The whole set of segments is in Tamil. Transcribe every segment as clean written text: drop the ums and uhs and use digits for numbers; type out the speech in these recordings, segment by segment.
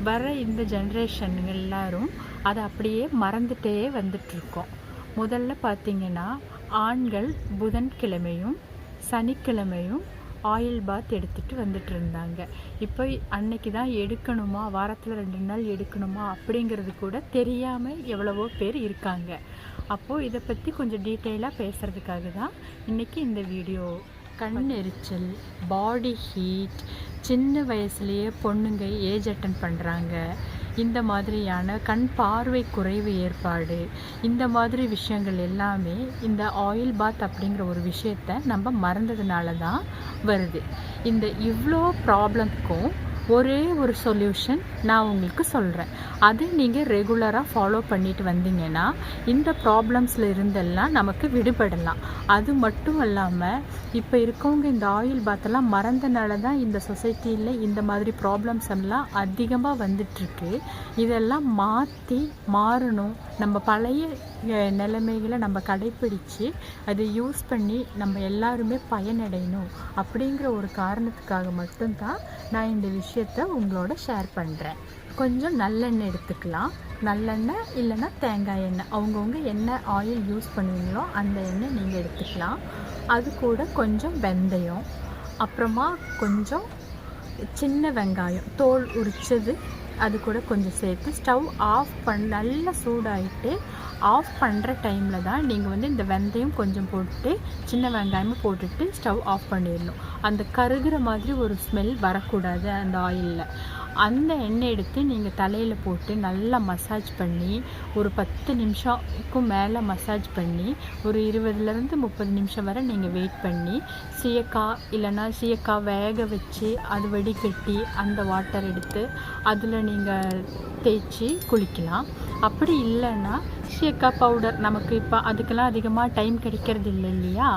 வர இந்த ஜென்ரேஷன் எல்லாரும் அதை அப்படியே மறந்துட்டே வந்துட்டுருக்கோம். முதல்ல பார்த்திங்கன்னா ஆண்கள் புதன்கிழமையும் சனிக்கிழமையும் ஆயில் பாத் எடுத்துகிட்டு வந்துட்டு இருந்தாங்க. இப்போ அன்னைக்கு தான் எடுக்கணுமா, வாரத்தில் 2 நாள் எடுக்கணுமா அப்படிங்கிறது கூட தெரியாமல் எவ்வளவோ பேர் இருக்காங்க. அப்போது இதை பற்றி கொஞ்சம் டீட்டெயிலாக பேசுகிறதுக்காக தான் இன்றைக்கி இந்த வீடியோ. கண் எரிச்சல், பாடி ஹீட், சின்ன வயசுலேயே பொண்ணுங்க ஏஜ் அட்டன் பண்ணுறாங்க, இந்த மாதிரியான கண் பார்வை குறைவு ஏற்பாடு, இந்த மாதிரி விஷயங்கள் எல்லாமே இந்த ஆயில் பாத் அப்படிங்கிற ஒரு விஷயத்தை நம்ம மறந்ததுனால தான் வருது. இந்த இவ்வளோ ப்ராப்ளம்க்கும் ஒரே ஒரு சொல்யூஷன் நான் உங்களுக்கு சொல்கிறேன். அது நீங்கள் ரெகுலராக ஃபாலோ பண்ணிட்டு வந்தீங்கன்னா இந்த ப்ராப்ளம்ஸில் இருந்தெல்லாம் நமக்கு விடுபடலாம். அது மட்டும் இல்லாமல் இப்போ இருக்கவங்க இந்த ஆயில் பாத்தெல்லாம் மறந்தனால தான் இந்த சொசைட்டியில் இந்த மாதிரி ப்ராப்ளம்ஸ் எல்லாம் அதிகமாக வந்துட்டுருக்கு. இதெல்லாம் மாறணும். நம்ம பழைய நிலைமைகளை நம்ம கடைப்பிடித்து அதை யூஸ் பண்ணி நம்ம எல்லாருமே பயனடையணும் அப்படிங்கிற ஒரு காரணத்துக்காக மட்டும்தான் நான் இந்த விஷயத்தை உங்களோட ஷேர் பண்ணுறேன். கொஞ்சம் நல்லெண்ணெய் எடுத்துக்கலாம். நல்லெண்ணெய் இல்லைன்னா தேங்காய் எண்ணெய், அவங்கவுங்க என்ன ஆயில் யூஸ் பண்ணுவீங்களோ அந்த எண்ணெய் நீங்கள் எடுத்துக்கலாம். அது கூட கொஞ்சம் வெந்தயம், அப்புறமா கொஞ்சம் சின்ன வெங்காயம் தோல் உரிச்சது அது கூட கொஞ்சம் சேர்த்து ஸ்டவ் ஆஃப் நல்லா சூடாகிட்டு ஆஃப் பண்ணுற டைமில் தான் நீங்கள் வந்து இந்த வெந்தயம் கொஞ்சம் போட்டு சின்ன வெங்காயமும் போட்டுட்டு ஸ்டவ் ஆஃப் பண்ணிடணும். அந்த கருகிற மாதிரி ஒரு ஸ்மெல் வரக்கூடாது அந்த ஆயிலில். அந்த எண்ணெய் எடுத்து நீங்கள் தலையில் போட்டு நல்லா மசாஜ் பண்ணி ஒரு 10 நிமிஷத்துக்கும் மேலே மசாஜ் பண்ணி ஒரு 20லேருந்து 30 நிமிஷம் வரை நீங்கள் வெயிட் பண்ணி சீயக்காய் வேக வச்சு அது வடிகட்டி அந்த வாட்டர் எடுத்து அதில் நீங்கள் தேய்ச்சி குளிக்கலாம். அப்படி இல்லைன்னா சீயக்காய் பவுடர், நமக்கு இப்போ அதுக்கெல்லாம் அதிகமாக டைம் கிடைக்கிறது இல்லை இல்லையா,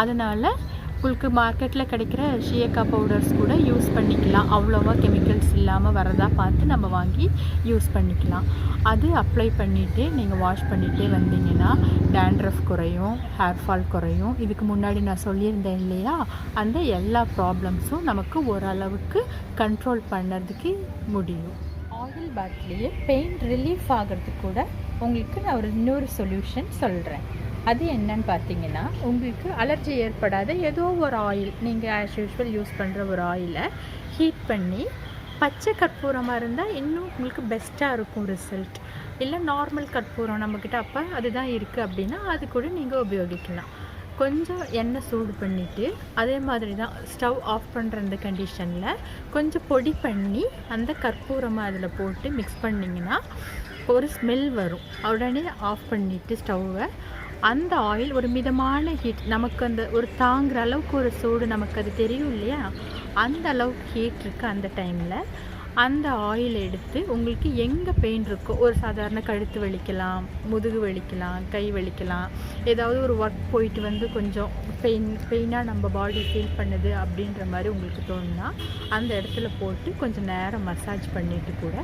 அதனால் உங்களுக்கு மார்க்கெட்டில் கிடைக்கிற சீயக்காய் பவுடர்ஸ் கூட யூஸ் பண்ணிக்கலாம். அவ்வளோவா கெமிக்கல்ஸ் இல்லாமல் வரதா பார்த்து நம்ம வாங்கி யூஸ் பண்ணிக்கலாம். அது அப்ளை பண்ணிவிட்டு நீங்கள் வாஷ் பண்ணிகிட்டே வந்தீங்கன்னா டேண்ட்ரஃப் குறையும், ஹேர் ஃபால் குறையும். இதுக்கு முன்னாடி நான் சொல்லியிருந்தேன் இல்லையா, அந்த எல்லா ப்ராப்ளம்ஸும் நமக்கு ஓரளவுக்கு கண்ட்ரோல் பண்ணுறதுக்கு முடியும். ஆயில் பாத்லேயே பெயின் ரிலீஃப் ஆகிறதுக்கு கூட உங்களுக்கு நான் இன்னொரு சொல்யூஷன் சொல்கிறேன். அது என்னன்னு பார்த்தீங்கன்னா, உங்களுக்கு அலர்ஜி ஏற்படாத ஏதோ ஒரு ஆயில், நீங்கள் ஆஸ் யூஷுவல் யூஸ் பண்ணுற ஒரு ஆயிலை ஹீட் பண்ணி பச்சை கற்பூரமாக இருந்தால் இன்னும் உங்களுக்கு பெஸ்ட்டாக இருக்கும் ரிசல்ட். இல்லை நார்மல் கற்பூரம் நம்மக்கிட்ட அப்போ அதுதான் இருக்குது அப்படின்னா அது கூட நீங்கள் உபயோகிக்கலாம். கொஞ்சம் எண்ணெய் சூடு பண்ணிவிட்டு அதே மாதிரி தான் ஸ்டவ் ஆஃப் பண்ணுற அந்த கண்டிஷனில் கொஞ்சம் பொடி பண்ணி அந்த கற்பூரமாக அதில் போட்டு மிக்ஸ் பண்ணிங்கன்னா ஒரு ஸ்மெல் வரும். உடனே ஆஃப் பண்ணிவிட்டு ஸ்டவ்வை அந்த ஆயில் ஒரு மிதமான ஹீட், நமக்கு அந்த ஒரு தாங்குற அளவுக்கு ஒரு சூடு நமக்கு அது தெரியும் இல்லையா, அந்த அளவுக்கு ஹீட் இருக்குது. அந்த டைமில் அந்த ஆயில் எடுத்து உங்களுக்கு எங்கே பெயின் இருக்கோ, ஒரு சாதாரண கழுத்து வலிக்கலாம், முதுகு வலிக்கலாம், கை வலிக்கலாம், ஏதாவது ஒரு ஒர்க் போயிட்டு வந்து கொஞ்சம் பெயினாக நம்ம பாடி ஃபீல் பண்ணுது அப்படின்ற மாதிரி உங்களுக்கு தோணுன்னா அந்த இடத்துல போட்டு கொஞ்சம் நேரம் மசாஜ் பண்ணிவிட்டு கூட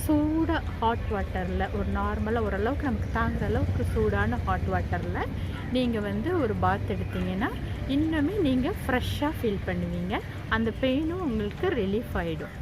சூடாக ஹாட் வாட்டரில் ஒரு நார்மலாக ஓரளவுக்கு நமக்கு தாங்குற அளவுக்கு சூடான ஹாட் வாட்டரில் நீங்கள் வந்து ஒரு பாத் எடுத்தீங்கன்னா இன்னுமே நீங்கள் ஃப்ரெஷ்ஷாக ஃபீல் பண்ணுவீங்க. அந்த பெயினும் உங்களுக்கு ரிலீஃப் ஆகிடும்.